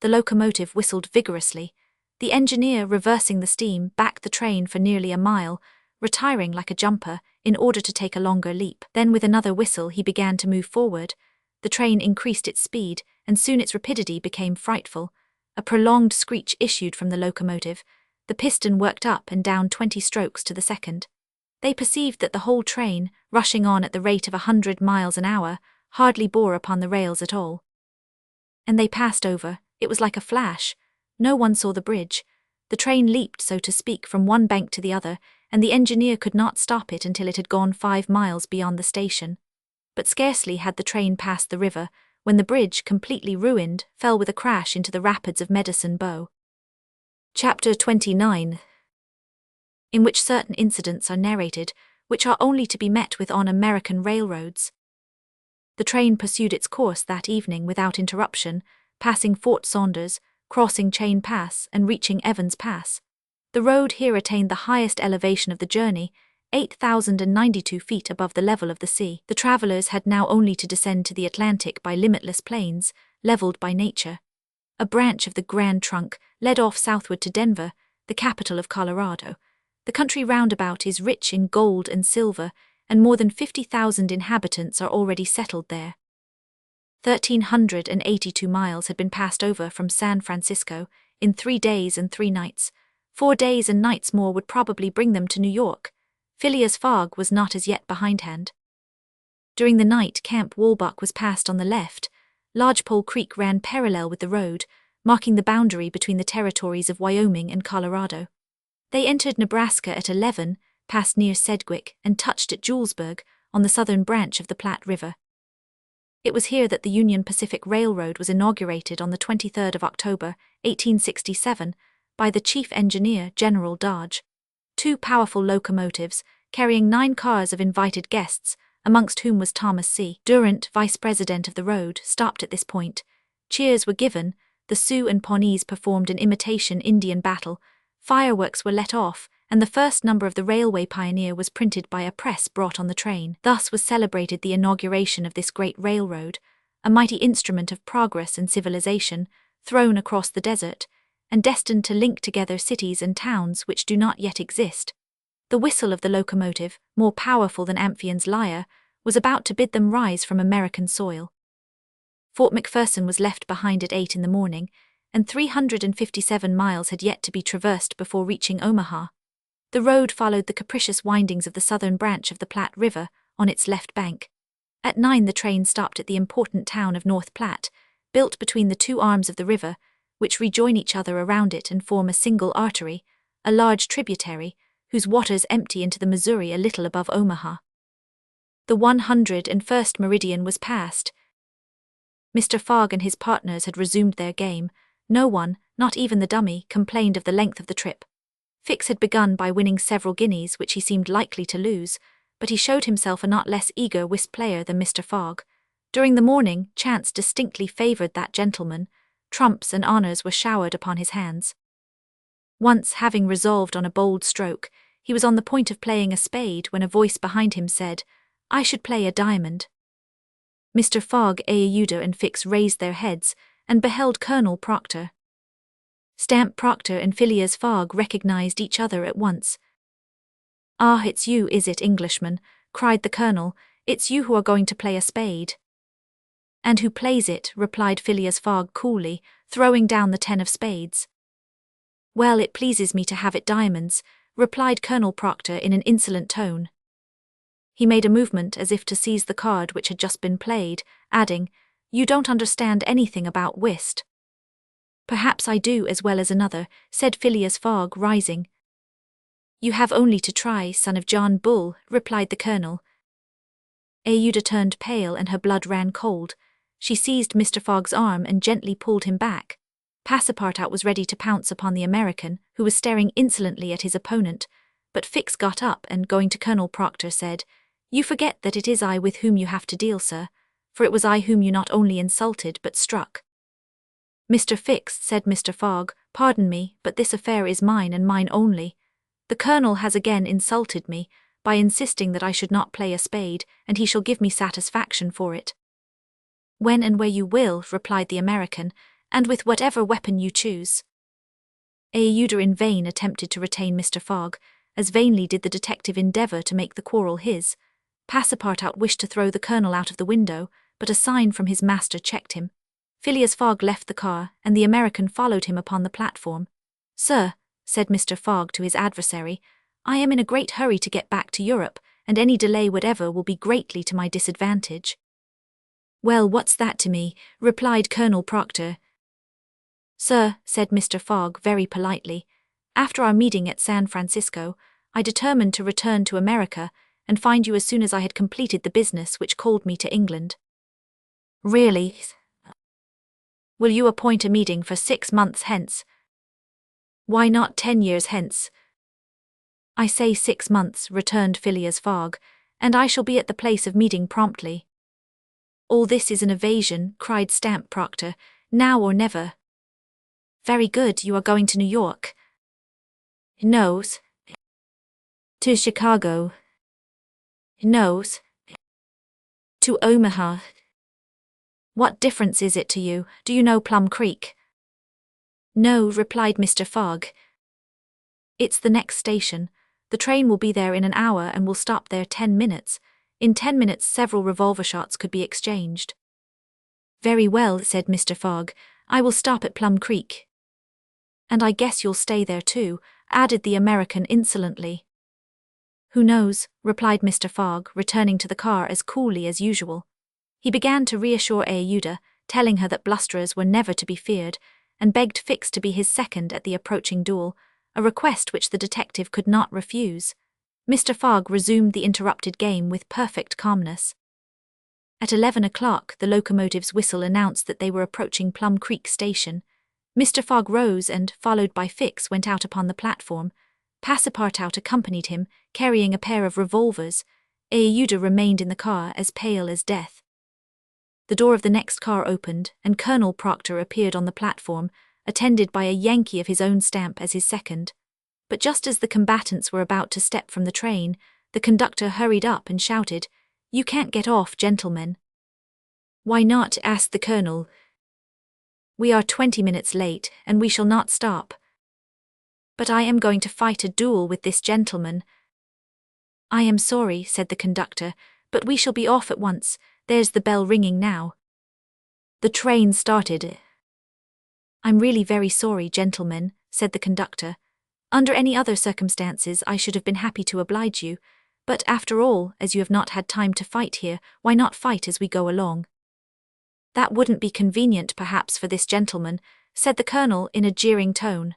The locomotive whistled vigorously. The engineer, reversing the steam, backed the train for nearly a mile, retiring like a jumper in order to take a longer leap. Then with another whistle he began to move forward. The train increased its speed, and soon its rapidity became frightful. A prolonged screech issued from the locomotive. The piston worked up and down 20 strokes to the second. They perceived that the whole train, rushing on at the rate of 100 miles an hour, hardly bore upon the rails at all. And they passed over. It was like a flash. No one saw the bridge. The train leaped, so to speak, from one bank to the other, and the engineer could not stop it until it had gone 5 miles beyond the station. But scarcely had the train passed the river, when the bridge, completely ruined, fell with a crash into the rapids of Medicine Bow. Chapter 29, in which certain incidents are narrated, which are only to be met with on American railroads. The train pursued its course that evening without interruption, passing Fort Saunders, crossing Chain Pass, and reaching Evans Pass. The road here attained the highest elevation of the journey, 8,092 feet above the level of the sea. The travelers had now only to descend to the Atlantic by limitless plains, leveled by nature. A branch of the Grand Trunk led off southward to Denver, the capital of Colorado. The country roundabout is rich in gold and silver, and more than 50,000 inhabitants are already settled there. 1,382 miles had been passed over from San Francisco in 3 days and 3 nights. 4 days and nights more would probably bring them to New York. Phileas Fogg was not as yet behindhand. During the night, Camp Walbuck was passed on the left. Lodgepole Creek ran parallel with the road, marking the boundary between the territories of Wyoming and Colorado. They entered Nebraska at 11, passed near Sedgwick, and touched at Julesburg, on the southern branch of the Platte River. It was here that the Union Pacific Railroad was inaugurated on the 23rd of October, 1867, by the chief engineer, General Dodge. 2 powerful locomotives, carrying 9 cars of invited guests, amongst whom was Thomas C. Durant, vice president of the road, stopped at this point. Cheers were given, the Sioux and Pawnees performed an imitation Indian battle, fireworks were let off, and the first number of the Railway Pioneer was printed by a press brought on the train. Thus was celebrated the inauguration of this great railroad, a mighty instrument of progress and civilization, thrown across the desert, and destined to link together cities and towns which do not yet exist. The whistle of the locomotive, more powerful than Amphion's lyre, was about to bid them rise from American soil. Fort McPherson was left behind at 8 in the morning, and 357 miles had yet to be traversed before reaching Omaha. The road followed the capricious windings of the southern branch of the Platte River on its left bank. At 9 the train stopped at the important town of North Platte, built between the 2 arms of the river, which rejoin each other around it and form a single artery, a large tributary, whose waters empty into the Missouri a little above Omaha. The 101st meridian was passed. Mr. Fogg and his partners had resumed their game. No one, not even the dummy, complained of the length of the trip. Fix had begun by winning several guineas which he seemed likely to lose, but he showed himself a not less eager whist player than Mr. Fogg. During the morning, chance distinctly favoured that gentleman. Trumps and honours were showered upon his hands. Once, having resolved on a bold stroke, he was on the point of playing a spade when a voice behind him said, "I should play a diamond." Mr. Fogg, Ayuda and Fix raised their heads, and beheld Colonel Proctor. Stamp Proctor and Phileas Fogg recognized each other at once. "Ah, it's you, is it, Englishman?" cried the Colonel. "It's you who are going to play a spade." "And who plays it?" replied Phileas Fogg coolly, throwing down the 10 of spades. "Well, it pleases me to have it diamonds," replied Colonel Proctor in an insolent tone. He made a movement as if to seize the card which had just been played, adding, "You don't understand anything about whist." "Perhaps I do as well as another," said Phileas Fogg, rising. "You have only to try, son of John Bull," replied the Colonel. Ayuda turned pale and her blood ran cold. She seized Mr. Fogg's arm and gently pulled him back. Passepartout was ready to pounce upon the American, who was staring insolently at his opponent, but Fix got up and, going to Colonel Proctor, said, "You forget that it is I with whom you have to deal, sir, for it was I whom you not only insulted but struck." "Mr. Fix," said Mr. Fogg, "pardon me, but this affair is mine and mine only. The Colonel has again insulted me, by insisting that I should not play a spade, and he shall give me satisfaction for it." "When and where you will," replied the American, and with whatever weapon you choose. Aouda in vain attempted to retain Mr. Fogg, as vainly did the detective endeavour to make the quarrel his. Passepartout wished to throw the colonel out of the window, but a sign from his master checked him. Phileas Fogg left the car, and the American followed him upon the platform. "Sir," said Mr. Fogg to his adversary, "I am in a great hurry to get back to Europe, and any delay whatever will be greatly to my disadvantage." "Well, what's that to me?" replied Colonel Proctor. "Sir," said Mr. Fogg very politely, "after our meeting at San Francisco, I determined to return to America and find you as soon as I had completed the business which called me to England." "Really? Will you appoint a meeting for 6 months hence? Why not 10 years hence?" "I say 6 months," returned Phileas Fogg, "and I shall be at the place of meeting promptly." "All this is an evasion," cried Stamp Proctor, "now or never." "Very good, you are going to New York." "No. To Chicago." "No. To Omaha." "What difference is it to you? Do you know Plum Creek?" "No," replied Mr. Fogg. "It's the next station. The train will be there in an hour and will stop there 10 minutes. In 10 minutes several revolver shots could be exchanged." "Very well," said Mr. Fogg, "I will stop at Plum Creek." "And I guess you'll stay there too," added the American insolently. "Who knows?" replied Mr. Fogg, returning to the car as coolly as usual. He began to reassure Aouda, telling her that blusterers were never to be feared, and begged Fix to be his second at the approaching duel, a request which the detective could not refuse. Mr. Fogg resumed the interrupted game with perfect calmness. At 11 o'clock, the locomotive's whistle announced that they were approaching Plum Creek Station. Mr. Fogg rose and, followed by Fix, went out upon the platform. Passepartout accompanied him, carrying a pair of revolvers. Aouda remained in the car, as pale as death. The door of the next car opened, and Colonel Proctor appeared on the platform, attended by a Yankee of his own stamp as his second. But just as the combatants were about to step from the train, the conductor hurried up and shouted, "You can't get off, gentlemen." "Why not?" asked the colonel. "We are 20 minutes late, and we shall not stop." "But I am going to fight a duel with this gentleman." "I am sorry," said the conductor, "but we shall be off at once. There's the bell ringing now." The train started. "I'm really very sorry, gentlemen," said the conductor. "Under any other circumstances I should have been happy to oblige you, but after all, as you have not had time to fight here, why not fight as we go along?" "That wouldn't be convenient perhaps for this gentleman," said the colonel in a jeering tone.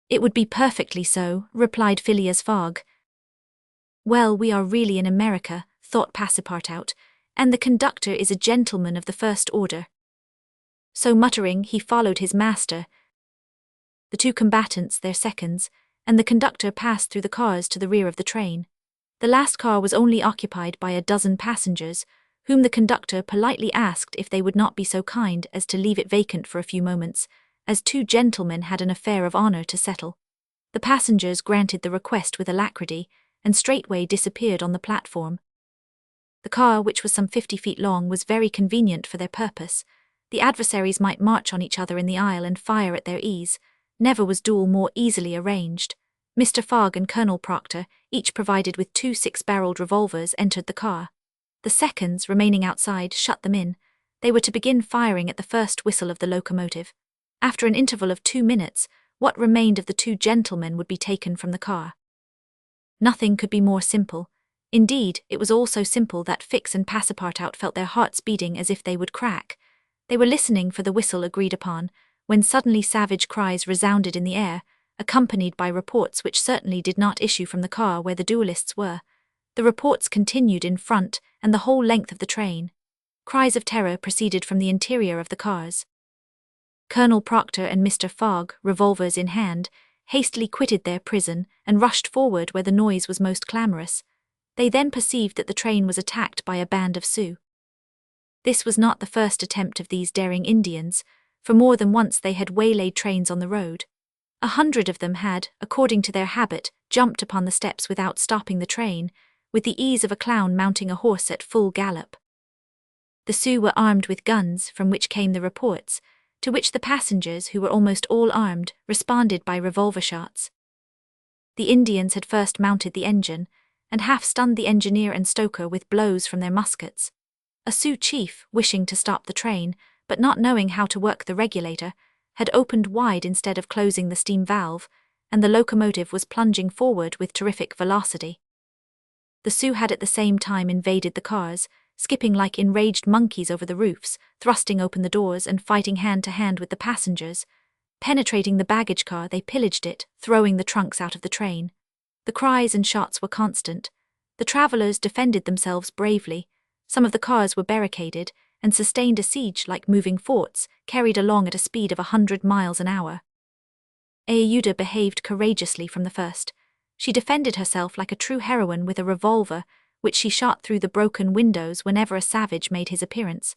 "It would be perfectly so," replied Phileas Fogg. "Well, we are really in America," thought Passepartout, "and the conductor is a gentleman of the first order." So muttering, he followed his master. The two combatants, their seconds, and the conductor passed through the cars to the rear of the train. The last car was only occupied by a dozen passengers, whom the conductor politely asked if they would not be so kind as to leave it vacant for a few moments, as two gentlemen had an affair of honor to settle. The passengers granted the request with alacrity, and straightway disappeared on the platform. The car, which was some 50 feet long, was very convenient for their purpose. The adversaries might march on each other in the aisle and fire at their ease. Never was duel more easily arranged. Mr. Fogg and Colonel Proctor, each provided with 2 6-barreled revolvers, entered the car. The seconds, remaining outside, shut them in. They were to begin firing at the first whistle of the locomotive. After an interval of 2 minutes, what remained of the two gentlemen would be taken from the car. Nothing could be more simple. Indeed, it was all so simple that Fix and Passepartout felt their hearts beating as if they would crack. They were listening for the whistle agreed upon, when suddenly savage cries resounded in the air, accompanied by reports which certainly did not issue from the car where the duelists were. The reports continued in front and the whole length of the train. Cries of terror proceeded from the interior of the cars. Colonel Proctor and Mr. Fogg, revolvers in hand, hastily quitted their prison and rushed forward where the noise was most clamorous. They then perceived that the train was attacked by a band of Sioux. This was not the first attempt of these daring Indians, for more than once they had waylaid trains on the road. 100 of them had, according to their habit, jumped upon the steps without stopping the train, with the ease of a clown mounting a horse at full gallop. The Sioux were armed with guns, from which came the reports, to which the passengers, who were almost all armed, responded by revolver shots. The Indians had first mounted the engine, and half-stunned the engineer and stoker with blows from their muskets. A Sioux chief, wishing to stop the train, but not knowing how to work the regulator, had opened wide instead of closing the steam valve, and the locomotive was plunging forward with terrific velocity. The Sioux had at the same time invaded the cars, skipping like enraged monkeys over the roofs, thrusting open the doors and fighting hand-to-hand with the passengers. Penetrating the baggage car, they pillaged it, throwing the trunks out of the train. The cries and shots were constant. The travelers defended themselves bravely. Some of the cars were barricaded and sustained a siege like moving forts, carried along at a speed of 100 miles an hour. Ayuda behaved courageously from the first. She defended herself like a true heroine with a revolver, which she shot through the broken windows whenever a savage made his appearance.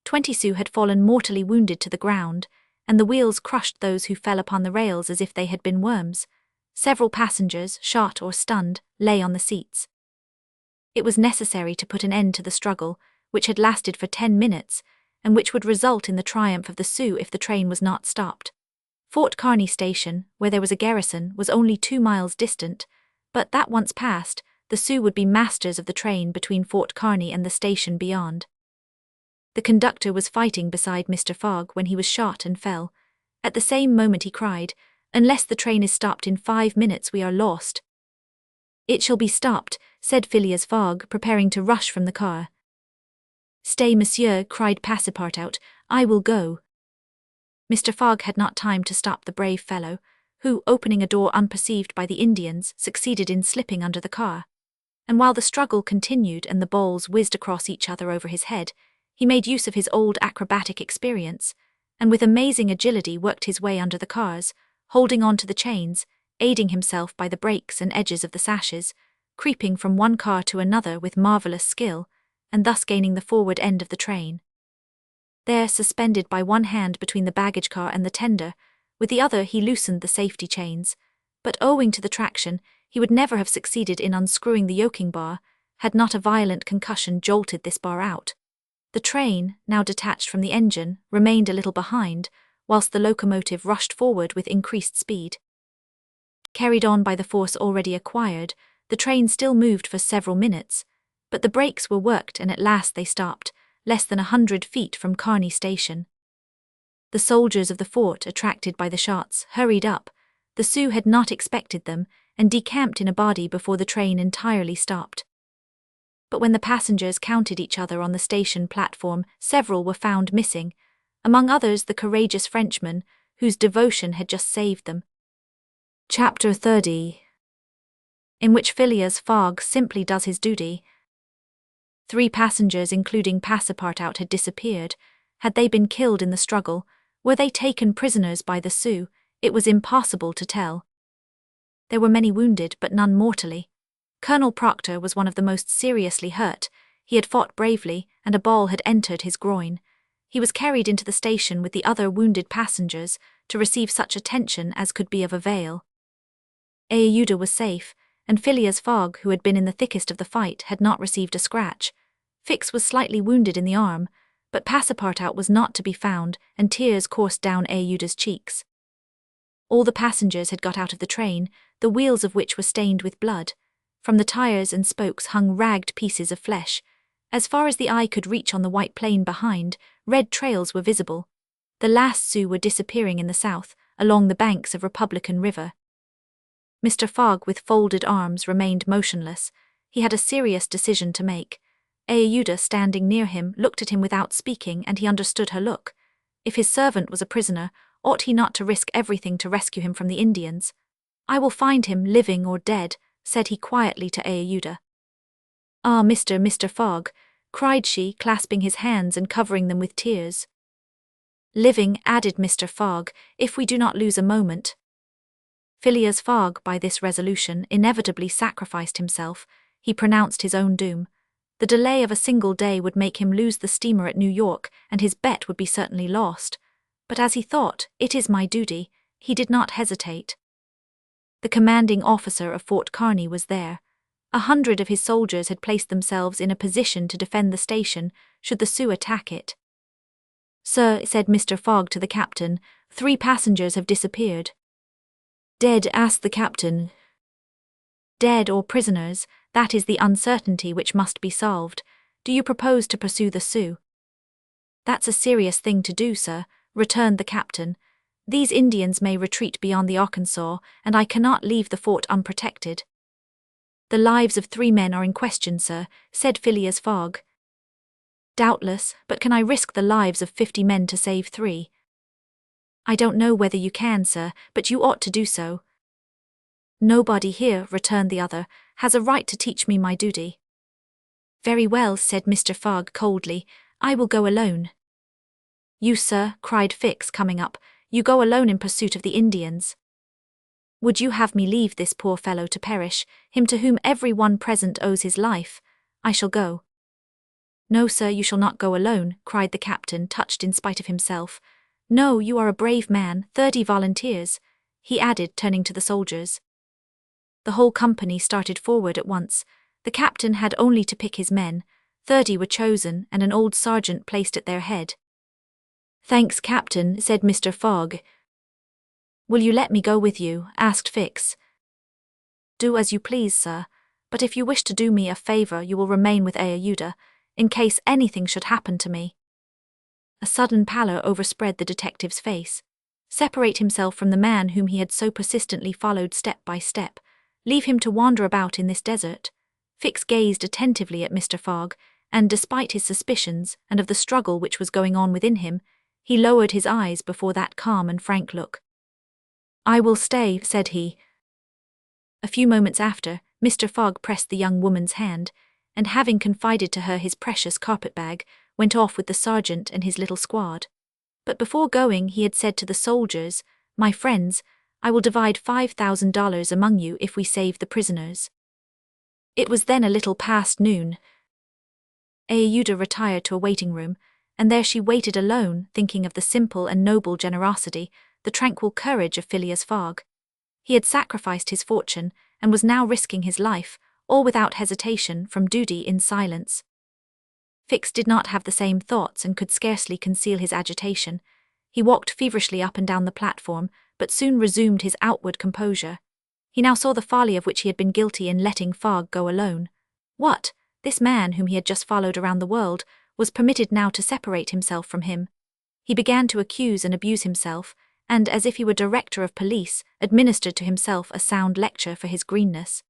20 Sioux had fallen mortally wounded to the ground, and the wheels crushed those who fell upon the rails as if they had been worms. Several passengers, shot or stunned, lay on the seats. It was necessary to put an end to the struggle, which had lasted for 10 minutes, and which would result in the triumph of the Sioux if the train was not stopped. Fort Kearny Station, where there was a garrison, was only 2 miles distant, but that once passed, the Sioux would be masters of the train between Fort Kearny and the station beyond. The conductor was fighting beside Mr. Fogg when he was shot and fell. At the same moment he cried, "Unless the train is stopped in 5 minutes, we are lost." "It shall be stopped," said Phileas Fogg, preparing to rush from the car. "Stay, monsieur," cried Passepartout, "I will go." Mr. Fogg had not time to stop the brave fellow, who, opening a door unperceived by the Indians, succeeded in slipping under the car. And while the struggle continued and the balls whizzed across each other over his head, he made use of his old acrobatic experience, and with amazing agility worked his way under the cars, holding on to the chains, aiding himself by the brakes and edges of the sashes, creeping from one car to another with marvelous skill, and thus gaining the forward end of the train. There, suspended by one hand between the baggage car and the tender, with the other he loosened the safety chains, but owing to the traction, he would never have succeeded in unscrewing the yoking bar, had not a violent concussion jolted this bar out. The train, now detached from the engine, remained a little behind, whilst the locomotive rushed forward with increased speed. Carried on by the force already acquired, the train still moved for several minutes, but the brakes were worked and at last they stopped, less than 100 feet from Kearny Station. The soldiers of the fort, attracted by the shots, hurried up. The Sioux had not expected them, and decamped in a body before the train entirely stopped. But when the passengers counted each other on the station platform, several were found missing, among others the courageous Frenchman, whose devotion had just saved them. Chapter 30, in which Phileas Fogg simply does his duty. 3 passengers, including Passepartout, had disappeared. Had they been killed in the struggle? Were they taken prisoners by the Sioux? It was impossible to tell. There were many wounded, but none mortally. Colonel Proctor was one of the most seriously hurt. He had fought bravely, and a ball had entered his groin. He was carried into the station with the other wounded passengers to receive such attention as could be of avail. Ayuda was safe, and Phileas Fogg, who had been in the thickest of the fight, had not received a scratch. Fix was slightly wounded in the arm, but Passepartout was not to be found, and tears coursed down Ayuda's cheeks. All the passengers had got out of the train, the wheels of which were stained with blood. From the tires and spokes hung ragged pieces of flesh. As far as the eye could reach on the white plain behind, red trails were visible. The last Sioux were disappearing in the south, along the banks of Republican River. Mr. Fogg, with folded arms, remained motionless. He had a serious decision to make. Ayuda, standing near him, looked at him without speaking, and he understood her look. If his servant was a prisoner, ought he not to risk everything to rescue him from the Indians? "I will find him, living or dead," said he quietly to Ayuda. "Ah, Mr. Fogg," cried she, clasping his hands and covering them with tears. "Living," added Mr. Fogg, "if we do not lose a moment." Phileas Fogg, by this resolution, inevitably sacrificed himself. He pronounced his own doom. The delay of a single day would make him lose the steamer at New York, and his bet would be certainly lost. But as he thought, "It is my duty," he did not hesitate. The commanding officer of Fort Kearny was there. 100 of his soldiers had placed themselves in a position to defend the station should the Sioux attack it. "Sir," said Mr. Fogg to the captain, "3 passengers have disappeared." "Dead?" asked the captain. "Dead or prisoners, that is the uncertainty which must be solved. Do you propose to pursue the Sioux?" "That's a serious thing to do, sir," returned the captain. "These Indians may retreat beyond the Arkansas, and I cannot leave the fort unprotected." "The lives of 3 men are in question, sir," said Phileas Fogg. "Doubtless, but can I risk the lives of 50 men to save 3? "I don't know whether you can, sir, but you ought to do so." "Nobody here," returned the other, "has a right to teach me my duty." "Very well," said Mr. Fogg coldly, "I will go alone." "You, sir," cried Fix, coming up, "you go alone in pursuit of the Indians?" "Would you have me leave this poor fellow to perish, him to whom every one present owes his life? I shall go." "No, sir, you shall not go alone," cried the captain, touched in spite of himself. "No, you are a brave man, 30 volunteers," he added, turning to the soldiers. The whole company started forward at once. The captain had only to pick his men. 30 were chosen, and an old sergeant placed at their head. "Thanks, Captain," said Mr. Fogg. "Will you let me go with you?" asked Fix. "Do as you please, sir, but if you wish to do me a favor, you will remain with Aouda, in case anything should happen to me." A sudden pallor overspread the detective's face. Separate himself from the man whom he had so persistently followed step by step, leave him to wander about in this desert. Fix gazed attentively at Mr. Fogg, and despite his suspicions and of the struggle which was going on within him, he lowered his eyes before that calm and frank look. "I will stay," said he. A few moments after, Mr. Fogg pressed the young woman's hand, and having confided to her his precious carpet-bag, went off with the sergeant and his little squad. But before going, he had said to the soldiers, "My friends, I will divide $5,000 among you if we save the prisoners." It was then a little past noon. Aouda retired to a waiting room, and there she waited alone, thinking of the simple and noble generosity, the tranquil courage of Phileas Fogg. He had sacrificed his fortune, and was now risking his life, all without hesitation, from duty in silence. Fix did not have the same thoughts and could scarcely conceal his agitation. He walked feverishly up and down the platform, but soon resumed his outward composure. He now saw the folly of which he had been guilty in letting Fogg go alone. What? This man, whom he had just followed around the world, was permitted now to separate himself from him. He began to accuse and abuse himself, and, as if he were director of police, administered to himself a sound lecture for his greenness.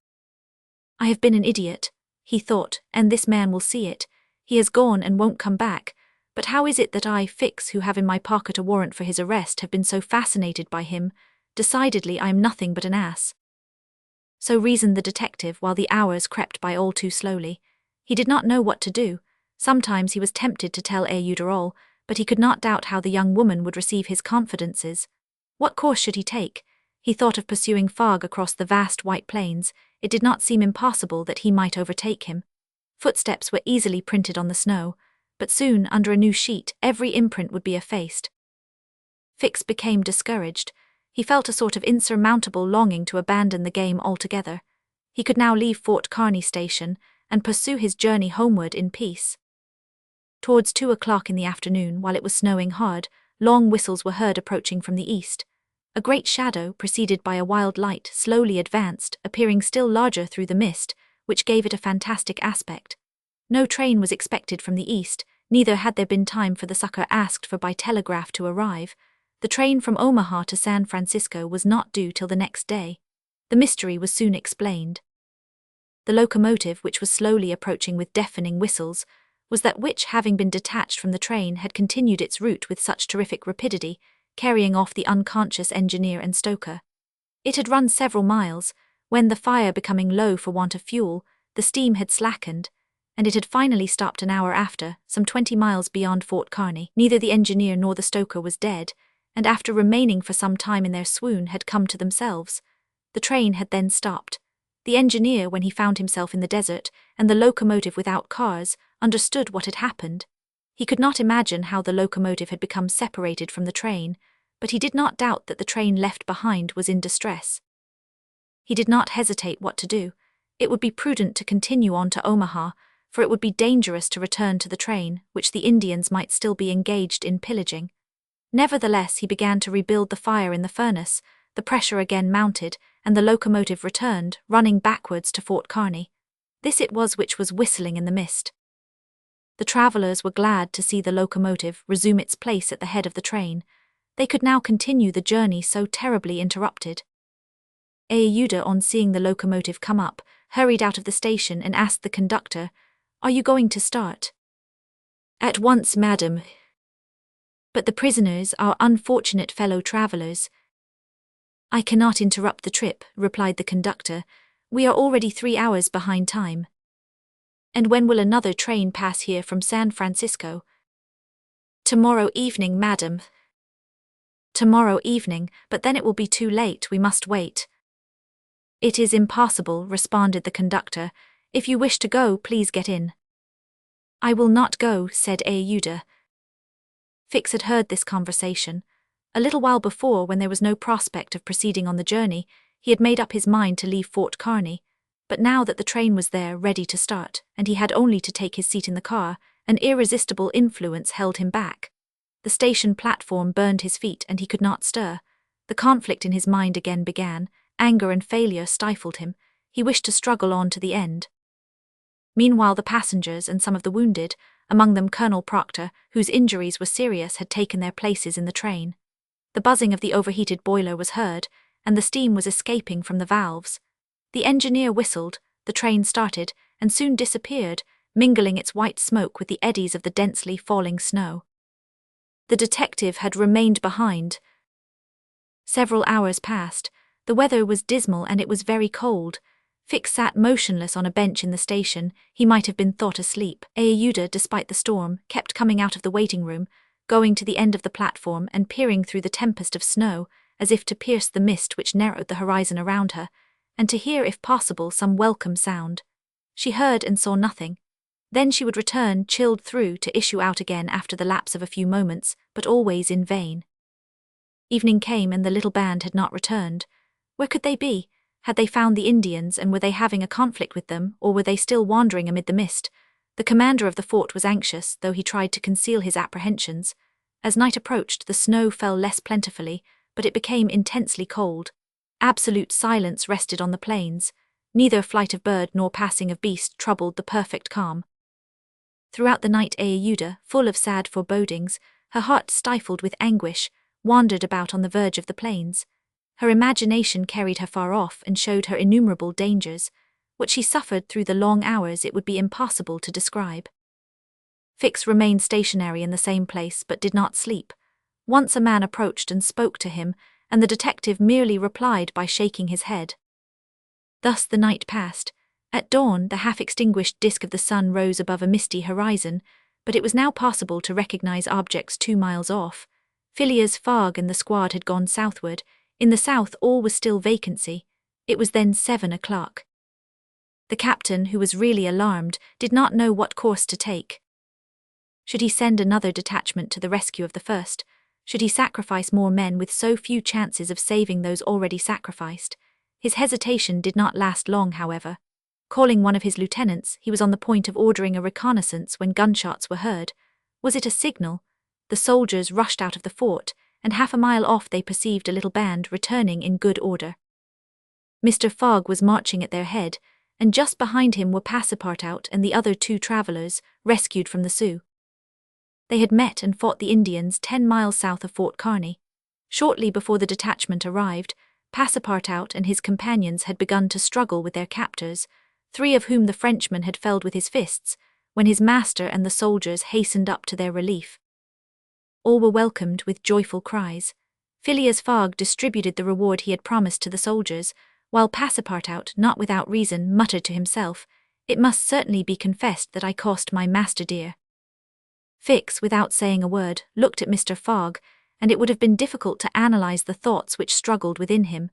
"I have been an idiot," he thought, "and this man will see it. He has gone and won't come back. But how is it that I, Fix, who have in my pocket a warrant for his arrest, have been so fascinated by him? Decidedly, I am nothing but an ass." So reasoned the detective while the hours crept by all too slowly. He did not know what to do. Sometimes he was tempted to tell Aouda all, but he could not doubt how the young woman would receive his confidences. What course should he take? He thought of pursuing Fogg across the vast white plains. It did not seem impossible that he might overtake him. Footsteps were easily printed on the snow, but soon, under a new sheet, every imprint would be effaced. Fix became discouraged. He felt a sort of insurmountable longing to abandon the game altogether. He could now leave Fort Kearny station and pursue his journey homeward in peace. Towards 2 o'clock in the afternoon, while it was snowing hard, long whistles were heard approaching from the east. A great shadow, preceded by a wild light, slowly advanced, appearing still larger through the mist, which gave it a fantastic aspect. No train was expected from the east, neither had there been time for the succor asked for by telegraph to arrive. The train from Omaha to San Francisco was not due till the next day. The mystery was soon explained. The locomotive, which was slowly approaching with deafening whistles, was that which, having been detached from the train, had continued its route with such terrific rapidity, carrying off the unconscious engineer and stoker. It had run several miles, when, the fire becoming low for want of fuel, the steam had slackened, and it had finally stopped an hour after, some 20 miles beyond Fort Kearny. Neither the engineer nor the stoker was dead, and after remaining for some time in their swoon, had come to themselves. The train had then stopped. The engineer, when he found himself in the desert, and the locomotive without cars, understood what had happened. He could not imagine how the locomotive had become separated from the train, but he did not doubt that the train left behind was in distress. He did not hesitate what to do. It would be prudent to continue on to Omaha, for it would be dangerous to return to the train, which the Indians might still be engaged in pillaging. Nevertheless, he began to rebuild the fire in the furnace, the pressure again mounted, and the locomotive returned, running backwards to Fort Kearny. This it was which was whistling in the mist. The travellers were glad to see the locomotive resume its place at the head of the train. They could now continue the journey so terribly interrupted. Aouda, on seeing the locomotive come up, hurried out of the station and asked the conductor, "Are you going to start?" "At once, madam." "But the prisoners, our unfortunate fellow travellers." "I cannot interrupt the trip," replied the conductor. "We are already 3 hours behind time." "And when will another train pass here from San Francisco?" "Tomorrow evening, madam." "Tomorrow evening, but then it will be too late, we must wait." "It is impossible," responded the conductor. "If you wish to go, please get in." "I will not go," said Aouda. Fix had heard this conversation. A little while before, when there was no prospect of proceeding on the journey, he had made up his mind to leave Fort Kearny, but now that the train was there, ready to start, and he had only to take his seat in the car, an irresistible influence held him back. The station platform burned his feet, and he could not stir. The conflict in his mind again began. Anger and failure stifled him. He wished to struggle on to the end. Meanwhile, the passengers and some of the wounded, among them Colonel Proctor, whose injuries were serious, had taken their places in the train. The buzzing of the overheated boiler was heard, and the steam was escaping from the valves. The engineer whistled, the train started, and soon disappeared, mingling its white smoke with the eddies of the densely falling snow. The detective had remained behind. Several hours passed. The weather was dismal and it was very cold. Fix sat motionless on a bench in the station. He might have been thought asleep. Aouda, despite the storm, kept coming out of the waiting room, going to the end of the platform and peering through the tempest of snow, as if to pierce the mist which narrowed the horizon around her, and to hear, if possible, some welcome sound. She heard and saw nothing. Then she would return, chilled through, to issue out again after the lapse of a few moments, but always in vain. Evening came and the little band had not returned. Where could they be? Had they found the Indians, and were they having a conflict with them, or were they still wandering amid the mist? The commander of the fort was anxious, though he tried to conceal his apprehensions. As night approached, the snow fell less plentifully, but it became intensely cold. Absolute silence rested on the plains. Neither flight of bird nor passing of beast troubled the perfect calm. Throughout the night, Aouda, full of sad forebodings, her heart stifled with anguish, wandered about on the verge of the plains. Her imagination carried her far off and showed her innumerable dangers. What she suffered through the long hours it would be impossible to describe. Fix remained stationary in the same place but did not sleep. Once a man approached and spoke to him, and the detective merely replied by shaking his head. Thus the night passed. At dawn, the half-extinguished disk of the sun rose above a misty horizon, but it was now possible to recognize objects 2 miles off. Phileas Fogg and the squad had gone southward. In the south all was still vacancy. It was then 7 o'clock. The captain, who was really alarmed, did not know what course to take. Should he send another detachment to the rescue of the first? Should he sacrifice more men with so few chances of saving those already sacrificed? His hesitation did not last long, however. Calling one of his lieutenants, he was on the point of ordering a reconnaissance when gunshots were heard. Was it a signal? The soldiers rushed out of the fort, and 1/2 mile off they perceived a little band returning in good order. Mr. Fogg was marching at their head, and just behind him were Passepartout and the other 2 travellers, rescued from the Sioux. They had met and fought the Indians 10 miles south of Fort Kearny. Shortly before the detachment arrived, Passepartout and his companions had begun to struggle with their captors, 3 of whom the Frenchman had felled with his fists, when his master and the soldiers hastened up to their relief. All were welcomed with joyful cries. Phileas Fogg distributed the reward he had promised to the soldiers, while Passepartout, not without reason, muttered to himself, "It must certainly be confessed that I cost my master dear." Fix, without saying a word, looked at Mr. Fogg, and it would have been difficult to analyze the thoughts which struggled within him.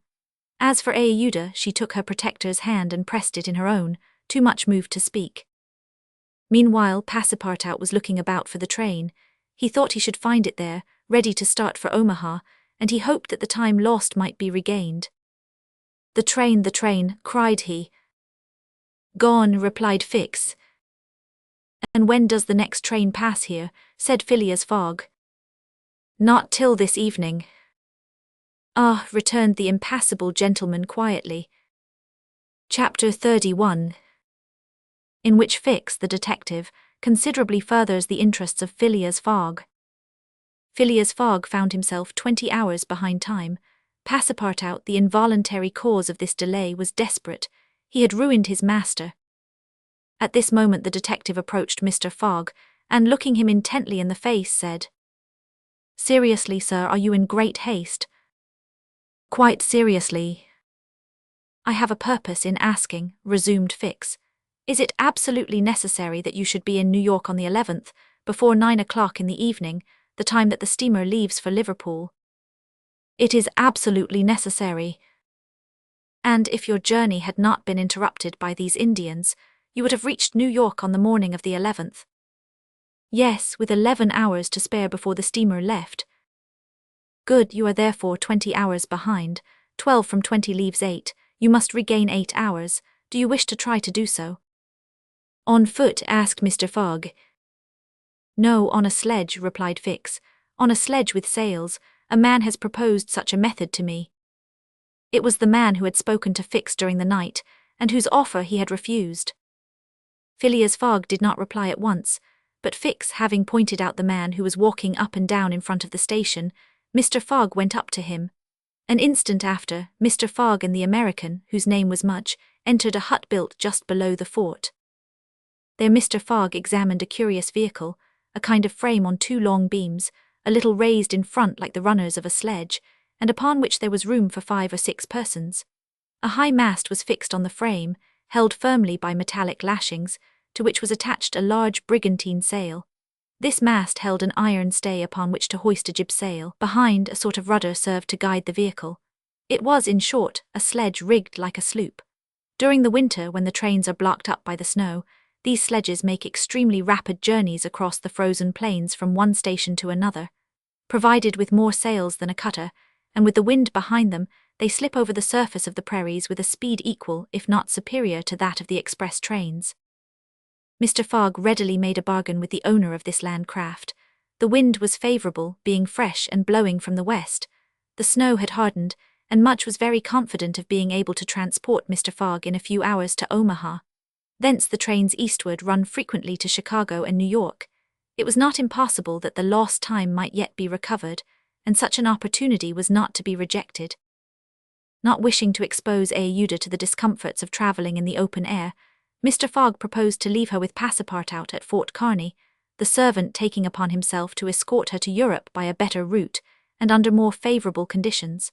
As for Aouda, she took her protector's hand and pressed it in her own, too much moved to speak. Meanwhile, Passepartout was looking about for the train. He thought he should find it there, ready to start for Omaha, and he hoped that the time lost might be regained. The train, cried he. Gone," replied Fix. "And when does the next train pass here?" said Phileas Fogg. "Not till this evening." "Ah," returned the impassible gentleman quietly. Chapter 31, in which Fix, the detective, considerably furthers the interests of Phileas Fogg. Phileas Fogg found himself 20 hours behind time. Passepartout, the involuntary cause of this delay, was desperate. He had ruined his master. At this moment the detective approached Mr. Fogg, and looking him intently in the face, said, "Seriously, sir, are you in great haste?" "Quite seriously." "I have a purpose in asking," resumed Fix. "Is it absolutely necessary that you should be in New York on the 11th, before 9 o'clock in the evening, the time that the steamer leaves for Liverpool?" "It is absolutely necessary." "And if your journey had not been interrupted by these Indians, you would have reached New York on the morning of the 11th. "Yes, with 11 hours to spare before the steamer left." "Good, you are therefore 20 hours behind. 12 from 20 leaves 8. You must regain 8 hours. Do you wish to try to do so?" "On foot?" asked Mr. Fogg. "No, on a sledge," replied Fix. "On a sledge with sails. A man has proposed such a method to me." It was the man who had spoken to Fix during the night, and whose offer he had refused. Phileas Fogg did not reply at once, but Fix having pointed out the man who was walking up and down in front of the station, Mr. Fogg went up to him. An instant after, Mr. Fogg and the American, whose name was Mudge, entered a hut built just below the fort. There Mr. Fogg examined a curious vehicle, a kind of frame on 2 long beams, a little raised in front like the runners of a sledge, and upon which there was room for 5 or 6 persons. A high mast was fixed on the frame, held firmly by metallic lashings, to which was attached a large brigantine sail. This mast held an iron stay upon which to hoist a jib sail. Behind, a sort of rudder served to guide the vehicle. It was, in short, a sledge rigged like a sloop. During the winter, when the trains are blocked up by the snow, these sledges make extremely rapid journeys across the frozen plains from one station to another. Provided with more sails than a cutter, and with the wind behind them, they slip over the surface of the prairies with a speed equal, if not superior, to that of the express trains. Mr. Fogg readily made a bargain with the owner of this land craft. The wind was favourable, being fresh and blowing from the west. The snow had hardened, and Mudge was very confident of being able to transport Mr. Fogg in a few hours to Omaha. Thence the trains eastward run frequently to Chicago and New York. It was not impossible that the lost time might yet be recovered, and such an opportunity was not to be rejected. Not wishing to expose Aouda to the discomforts of travelling in the open air, Mr. Fogg proposed to leave her with Passepartout at Fort Kearny, the servant taking upon himself to escort her to Europe by a better route and under more favourable conditions.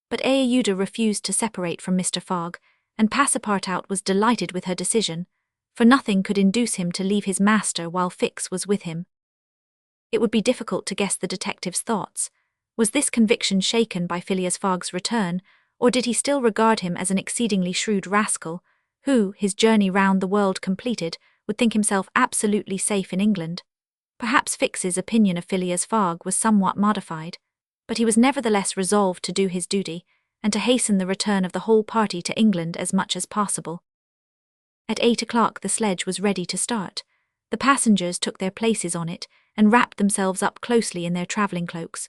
But Aouda refused to separate from Mr. Fogg, and Passepartout was delighted with her decision, for nothing could induce him to leave his master while Fix was with him. It would be difficult to guess the detective's thoughts. Was this conviction shaken by Phileas Fogg's return, or did he still regard him as an exceedingly shrewd rascal, who, his journey round the world completed, would think himself absolutely safe in England? Perhaps Fix's opinion of Phileas Fogg was somewhat modified, but he was nevertheless resolved to do his duty, and to hasten the return of the whole party to England as much as possible. At 8 o'clock the sledge was ready to start. The passengers took their places on it, and wrapped themselves up closely in their travelling cloaks.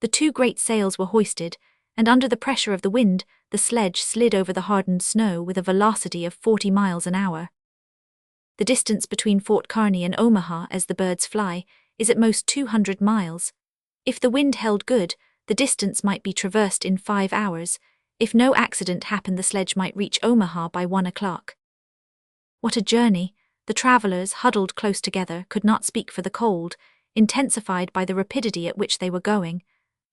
The 2 great sails were hoisted, and under the pressure of the wind, the sledge slid over the hardened snow with a velocity of 40 miles an hour. The distance between Fort Kearny and Omaha, as the birds fly, is at most 200 miles. If the wind held good, the distance might be traversed in 5 hours. If no accident happened, the sledge might reach Omaha by 1 o'clock. What a journey! The travellers, huddled close together, could not speak for the cold, intensified by the rapidity at which they were going.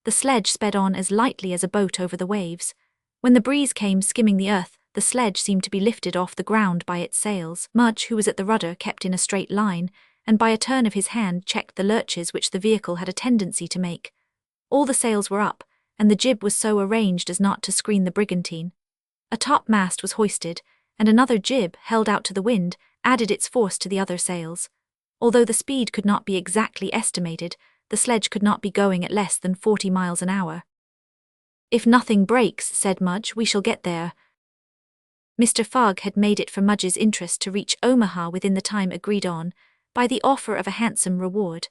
The sledge sped on as lightly as a boat over the waves. When the breeze came skimming the earth, the sledge seemed to be lifted off the ground by its sails. Mudge, who was at the rudder, kept in a straight line, and by a turn of his hand checked the lurches which the vehicle had a tendency to make. All the sails were up, and the jib was so arranged as not to screen the brigantine. A topmast was hoisted, and another jib, held out to the wind, added its force to the other sails. Although the speed could not be exactly estimated, the sledge could not be going at less than 40 miles an hour. "If nothing breaks," said Mudge, "we shall get there." Mr. Fogg had made it for Mudge's interest to reach Omaha within the time agreed on, by the offer of a handsome reward.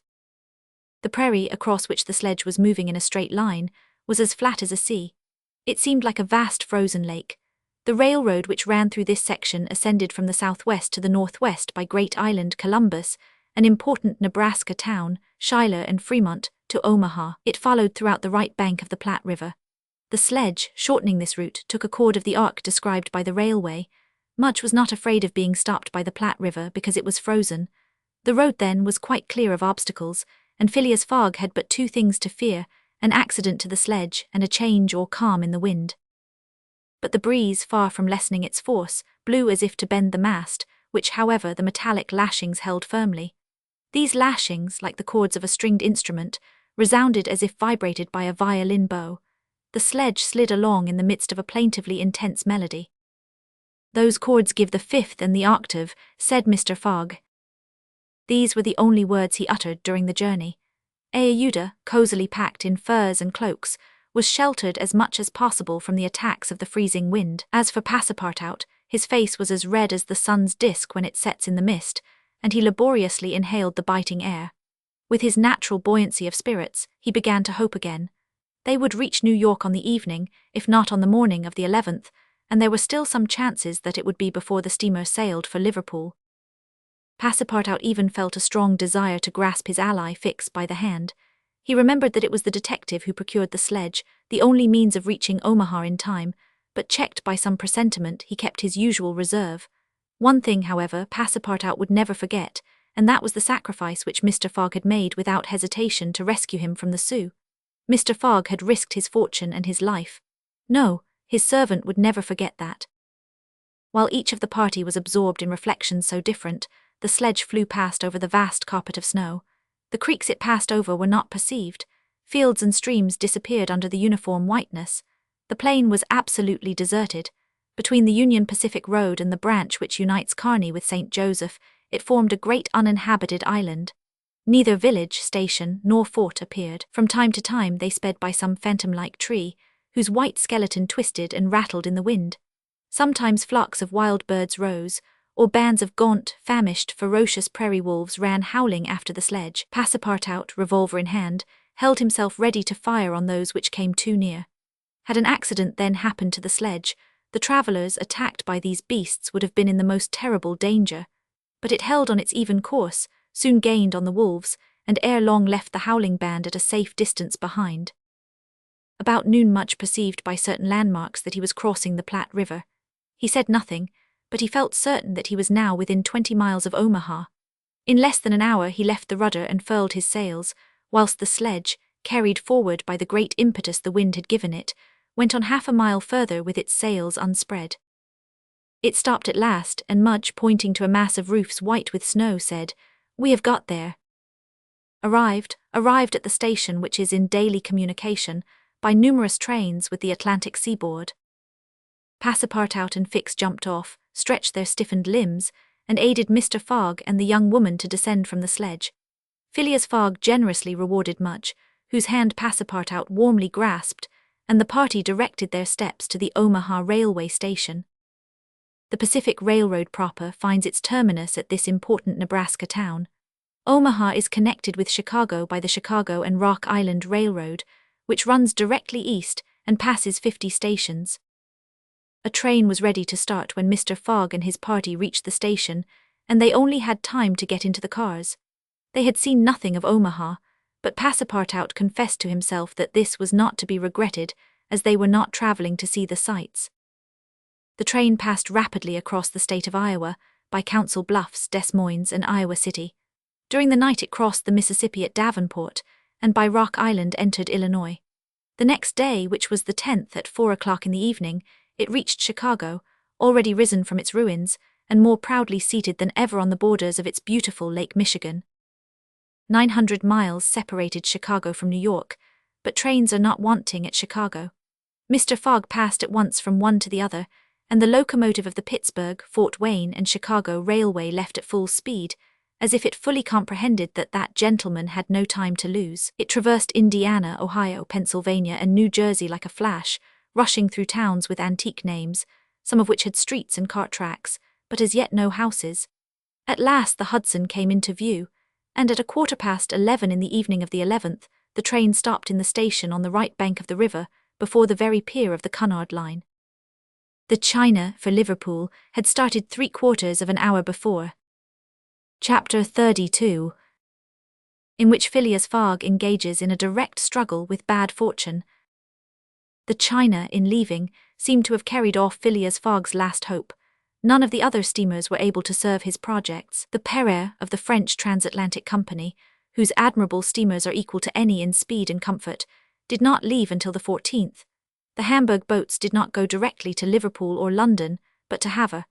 The prairie across which the sledge was moving in a straight line was as flat as a sea. It seemed like a vast frozen lake. The railroad which ran through this section ascended from the southwest to the northwest by Great Island, Columbus, an important Nebraska town, Schuyler and Fremont, to Omaha. It followed throughout the right bank of the Platte River. The sledge, shortening this route, took a chord of the arc described by the railway. Mudge was not afraid of being stopped by the Platte River because it was frozen. The road then was quite clear of obstacles, and Phileas Fogg had but two things to fear: an accident to the sledge and a change or calm in the wind. But the breeze, far from lessening its force, blew as if to bend the mast, which, however, the metallic lashings held firmly. These lashings, like the chords of a stringed instrument, resounded as if vibrated by a violin bow. The sledge slid along in the midst of a plaintively intense melody. "Those chords give the fifth and the octave," said Mr. Fogg. These were the only words he uttered during the journey. Aouda, cosily packed in furs and cloaks, was sheltered as much as possible from the attacks of the freezing wind. As for Passepartout, his face was as red as the sun's disk when it sets in the mist, and he laboriously inhaled the biting air. With his natural buoyancy of spirits, he began to hope again. They would reach New York on the evening, if not on the morning of the 11th, and there were still some chances that it would be before the steamer sailed for Liverpool. Passepartout even felt a strong desire to grasp his ally Fix by the hand. He remembered that it was the detective who procured the sledge, the only means of reaching Omaha in time, but checked by some presentiment, he kept his usual reserve. One thing, however, Passepartout would never forget, and that was the sacrifice which Mr. Fogg had made without hesitation to rescue him from the Sioux. Mr. Fogg had risked his fortune and his life. No, his servant would never forget that. While each of the party was absorbed in reflections so different, the sledge flew past over the vast carpet of snow. The creeks it passed over were not perceived. Fields and streams disappeared under the uniform whiteness. The plain was absolutely deserted. Between the Union Pacific Road and the branch which unites Kearney with St. Joseph, it formed a great uninhabited island. Neither village, station, nor fort appeared. From time to time they sped by some phantom-like tree, whose white skeleton twisted and rattled in the wind. Sometimes flocks of wild birds rose, or bands of gaunt, famished, ferocious prairie wolves ran howling after the sledge. Passepartout, revolver in hand, held himself ready to fire on those which came too near. Had an accident then happened to the sledge, the travellers attacked by these beasts would have been in the most terrible danger. But it held on its even course, soon gained on the wolves, and ere long left the howling band at a safe distance behind. About noon Mudge perceived by certain landmarks that he was crossing the Platte River. He said nothing, but he felt certain that he was now within 20 miles of Omaha. In less than an hour he left the rudder and furled his sails, whilst the sledge, carried forward by the great impetus the wind had given it, went on half a mile further with its sails unspread. It stopped at last, and Mudge, pointing to a mass of roofs white with snow, said, "We have got there." Arrived at the station which is in daily communication, by numerous trains with the Atlantic seaboard. Passepartout and Fix jumped off, stretched their stiffened limbs, and aided Mr. Fogg and the young woman to descend from the sledge. Phileas Fogg generously rewarded Mudge, whose hand Passepartout warmly grasped, and the party directed their steps to the Omaha railway station. The Pacific Railroad proper finds its terminus at this important Nebraska town. Omaha is connected with Chicago by the Chicago and Rock Island Railroad, which runs directly east and passes 50 stations. A train was ready to start when Mr. Fogg and his party reached the station, and they only had time to get into the cars. They had seen nothing of Omaha, but Passepartout confessed to himself that this was not to be regretted, as they were not traveling to see the sights. The train passed rapidly across the state of Iowa, by Council Bluffs, Des Moines, and Iowa City. During the night it crossed the Mississippi at Davenport, and by Rock Island entered Illinois. The next day, which was the 10th at 4 o'clock in the evening, it reached Chicago, already risen from its ruins, and more proudly seated than ever on the borders of its beautiful Lake Michigan. 900 miles separated Chicago from New York, but trains are not wanting at Chicago. Mr. Fogg passed at once from one to the other, and the locomotive of the Pittsburgh, Fort Wayne, and Chicago Railway left at full speed, as if it fully comprehended that that gentleman had no time to lose. It traversed Indiana, Ohio, Pennsylvania, and New Jersey like a flash, rushing through towns with antique names, some of which had streets and cart tracks, but as yet no houses. At last the Hudson came into view, and at 11:15 in the evening of the 11th, the train stopped in the station on the right bank of the river, before the very pier of the Cunard line. The China for Liverpool had started 3/4 of an hour before. Chapter 32, in which Phileas Fogg engages in a direct struggle with bad fortune. The China, in leaving, seemed to have carried off Phileas Fogg's last hope. None of the other steamers were able to serve his projects. The Pereire of the French Transatlantic Company, whose admirable steamers are equal to any in speed and comfort, did not leave until the 14th. The Hamburg boats did not go directly to Liverpool or London, but to Havre,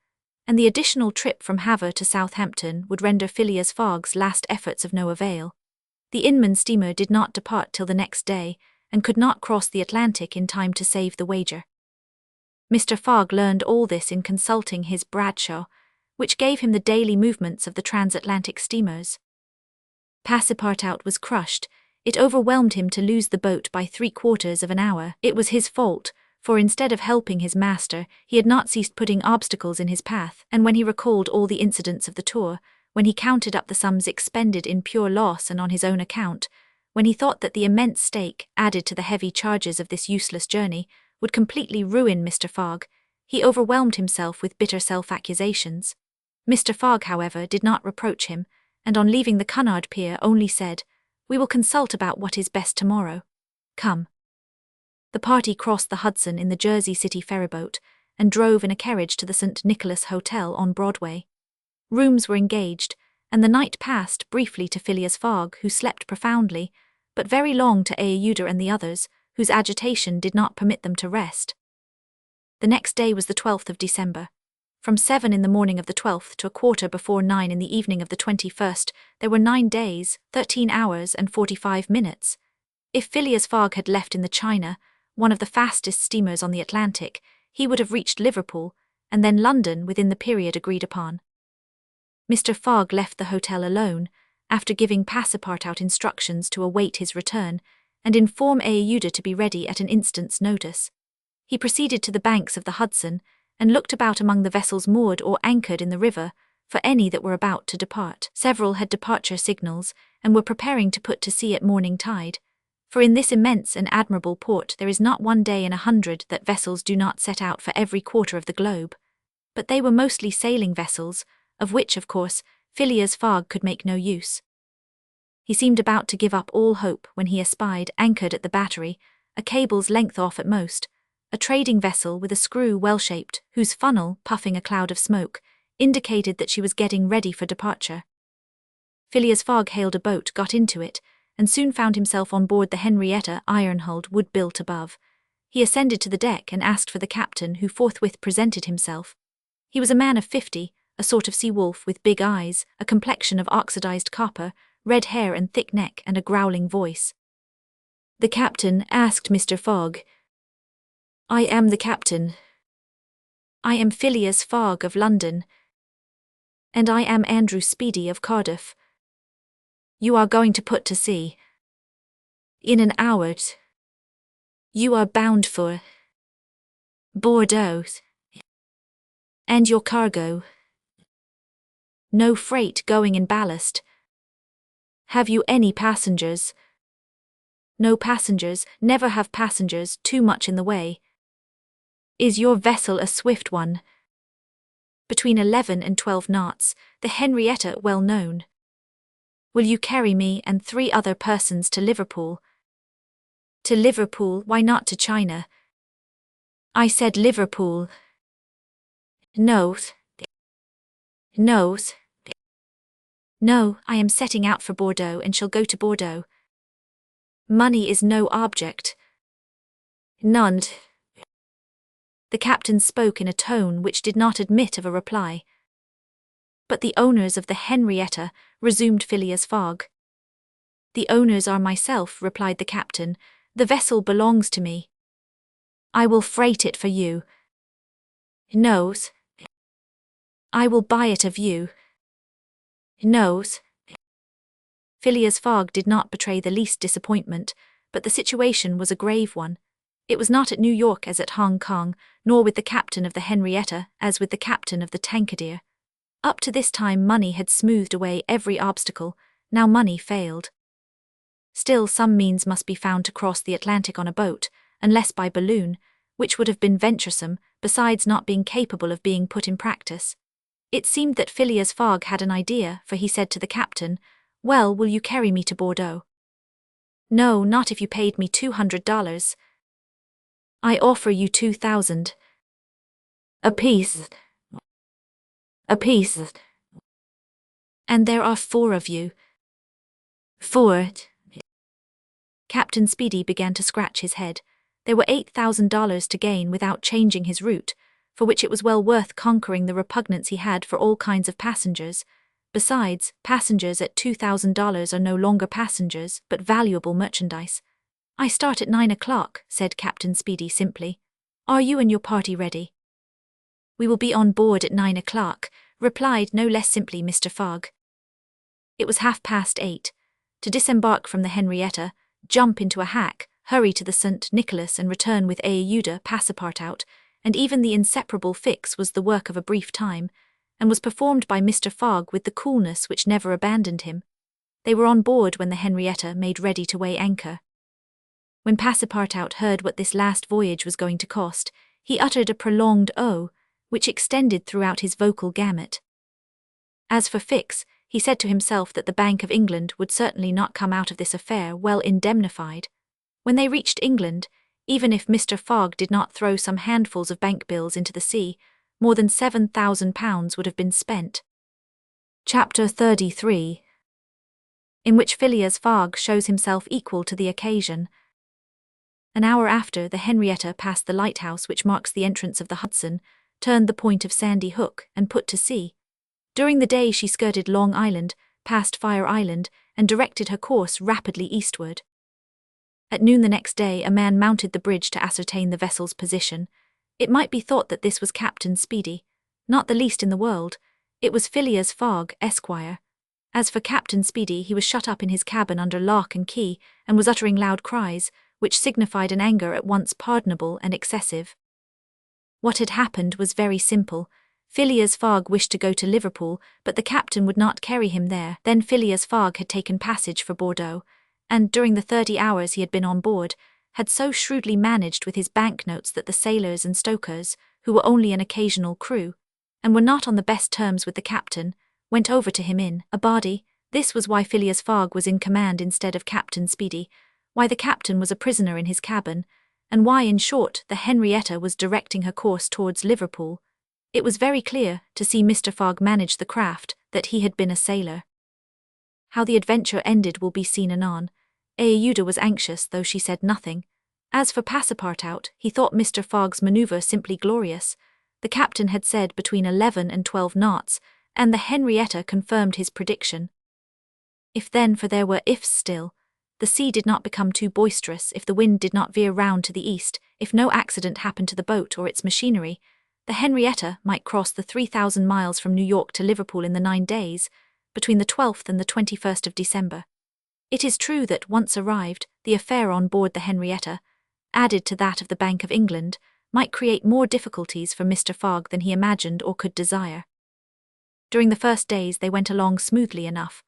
and the additional trip from Havre to Southampton would render Phileas Fogg's last efforts of no avail. The Inman steamer did not depart till the next day, and could not cross the Atlantic in time to save the wager. Mr. Fogg learned all this in consulting his Bradshaw, which gave him the daily movements of the transatlantic steamers. Passepartout was crushed. It overwhelmed him to lose the boat by 3/4 of an hour. It was his fault, for instead of helping his master, he had not ceased putting obstacles in his path, and when he recalled all the incidents of the tour, when he counted up the sums expended in pure loss and on his own account, when he thought that the immense stake, added to the heavy charges of this useless journey, would completely ruin Mr. Fogg, he overwhelmed himself with bitter self-accusations. Mr. Fogg, however, did not reproach him, and on leaving the Cunard pier only said, "We will consult about what is best tomorrow. Come." The party crossed the Hudson in the Jersey City ferryboat, and drove in a carriage to the St. Nicholas Hotel on Broadway. Rooms were engaged, and the night passed briefly to Phileas Fogg, who slept profoundly, but very long to Aouda and the others, whose agitation did not permit them to rest. The next day was the 12th of December. From 7 in the morning of the 12th to 9:15 in the evening of the 21st, there were 9 days, 13 hours and 45 minutes. If Phileas Fogg had left in the China, one of the fastest steamers on the Atlantic, he would have reached Liverpool, and then London within the period agreed upon. Mr. Fogg left the hotel alone, after giving Passepartout instructions to await his return, and inform Aouda to be ready at an instant's notice. He proceeded to the banks of the Hudson, and looked about among the vessels moored or anchored in the river, for any that were about to depart. Several had departure signals, and were preparing to put to sea at morning tide, for in this immense and admirable port there is not one day in 100 that vessels do not set out for every quarter of the globe. But they were mostly sailing vessels, of which, of course, Phileas Fogg could make no use. He seemed about to give up all hope when he espied, anchored at the battery, a cable's length off at most, a trading vessel with a screw well-shaped, whose funnel, puffing a cloud of smoke, indicated that she was getting ready for departure. Phileas Fogg hailed a boat, got into it, and soon found himself on board the Henrietta, iron-hulled, wood-built above. He ascended to the deck and asked for the captain, who forthwith presented himself. He was a man of 50, a sort of sea-wolf with big eyes, a complexion of oxidized copper, red hair and thick neck, and a growling voice. The captain asked Mr. Fogg, "I am the captain. I am Phileas Fogg of London. And I am Andrew Speedy of Cardiff. You are going to put to sea. In an hour. You are bound for Bordeaux. And your cargo. No freight going in ballast. Have you any passengers? No passengers, never have passengers, too much in the way. Is your vessel a swift one? Between 11 and 12 knots, the Henrietta well known. Will you carry me and 3 other persons to Liverpool? To Liverpool, why not to China? I said Liverpool. No. No. No, I am setting out for Bordeaux and shall go to Bordeaux. Money is no object. None. The captain spoke in a tone which did not admit of a reply. But the owners of the Henrietta, resumed Phileas Fogg. The owners are myself, replied the captain. The vessel belongs to me. I will freight it for you. No. I will buy it of you. No. Phileas Fogg did not betray the least disappointment, but the situation was a grave one. It was not at New York as at Hong Kong, nor with the captain of the Henrietta as with the captain of the Tankadere. Up to this time money had smoothed away every obstacle, now money failed. Still, some means must be found to cross the Atlantic on a boat, unless by balloon, which would have been venturesome, besides not being capable of being put in practice. It seemed that Phileas Fogg had an idea, for he said to the captain, "Well, will you carry me to Bordeaux?" "No, not if you paid me $200. "I offer you 2,000. "Apiece. Apiece. "And there are 4 of you." "4." Captain Speedy began to scratch his head. There were $8,000 to gain without changing his route, for which it was well worth conquering the repugnance he had for all kinds of passengers. Besides, passengers at $2,000 are no longer passengers, but valuable merchandise. "I start at 9 o'clock, said Captain Speedy simply. "Are you and your party ready?" "We will be on board at 9 o'clock, replied no less simply Mr. Fogg. It was 8:30. To disembark from the Henrietta, jump into a hack, hurry to the St. Nicholas and return with Aouda Passepartout, and even the inseparable fix was the work of a brief time, and was performed by Mr. Fogg with the coolness which never abandoned him. They were on board when the Henrietta made ready to weigh anchor. When Passepartout heard what this last voyage was going to cost, he uttered a prolonged "oh," which extended throughout his vocal gamut. As for Fix, he said to himself that the Bank of England would certainly not come out of this affair well indemnified. When they reached England, even if Mr. Fogg did not throw some handfuls of bank bills into the sea, more than £7,000 would have been spent. Chapter 33, in which Phileas Fogg shows himself equal to the occasion. An hour after, the Henrietta passed the lighthouse which marks the entrance of the Hudson, turned the point of Sandy Hook, and put to sea. During the day she skirted Long Island, passed Fire Island, and directed her course rapidly eastward. At noon the next day, a man mounted the bridge to ascertain the vessel's position. It might be thought that this was Captain Speedy. Not the least in the world. It was Phileas Fogg, Esquire. As for Captain Speedy, he was shut up in his cabin under lock and key, and was uttering loud cries, which signified an anger at once pardonable and excessive. What had happened was very simple. Phileas Fogg wished to go to Liverpool, but the captain would not carry him there. Then Phileas Fogg had taken passage for Bordeaux, and during the 30 hours he had been on board, had so shrewdly managed with his banknotes that the sailors and stokers, who were only an occasional crew, and were not on the best terms with the captain, went over to him in a body. This was why Phileas Fogg was in command instead of Captain Speedy, why the captain was a prisoner in his cabin, and why, in short, the Henrietta was directing her course towards Liverpool. It was very clear, to see Mr. Fogg manage the craft, that he had been a sailor. How the adventure ended will be seen anon. Aouda was anxious, though she said nothing. As for Passepartout, he thought Mr. Fogg's manoeuvre simply glorious. The captain had said between 11 and 12 knots, and the Henrietta confirmed his prediction. If then, for there were ifs still, the sea did not become too boisterous, if the wind did not veer round to the east, if no accident happened to the boat or its machinery, the Henrietta might cross the 3,000 miles from New York to Liverpool in the 9 days, between the 12th and the 21st of December. It is true that, once arrived, the affair on board the Henrietta, added to that of the Bank of England, might create more difficulties for Mr. Fogg than he imagined or could desire. During the first days they went along smoothly enough.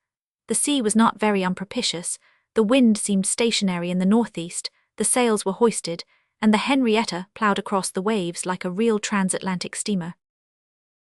The sea was not very unpropitious, the wind seemed stationary in the northeast, the sails were hoisted, and the Henrietta ploughed across the waves like a real transatlantic steamer.